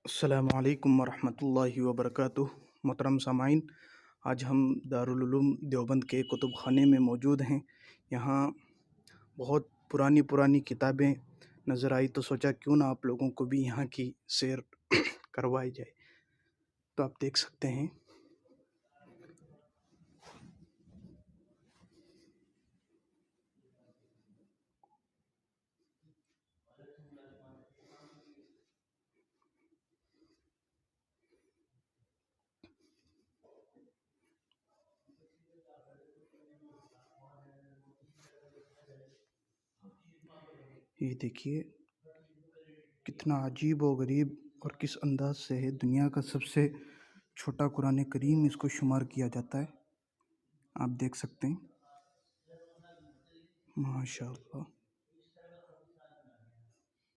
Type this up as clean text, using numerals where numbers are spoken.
السلام علیکم ورحمۃ اللہ وبرکاتہ۔ محترم سامعین، آج ہم دارالعلوم دیوبند کے کتب خانے میں موجود ہیں۔ یہاں بہت پرانی کتابیں نظر آئی تو سوچا کیوں نہ آپ لوگوں کو بھی یہاں کی سیر کروائی جائے۔ تو آپ دیکھ سکتے ہیں یہ دیکھیے کتنا عجیب و غریب اور کس انداز سے ہے۔ دنیا کا سب سے چھوٹا قرآن کریم اس کو شمار کیا جاتا ہے۔ آپ دیکھ سکتے ہیں، ماشاء اللہ۔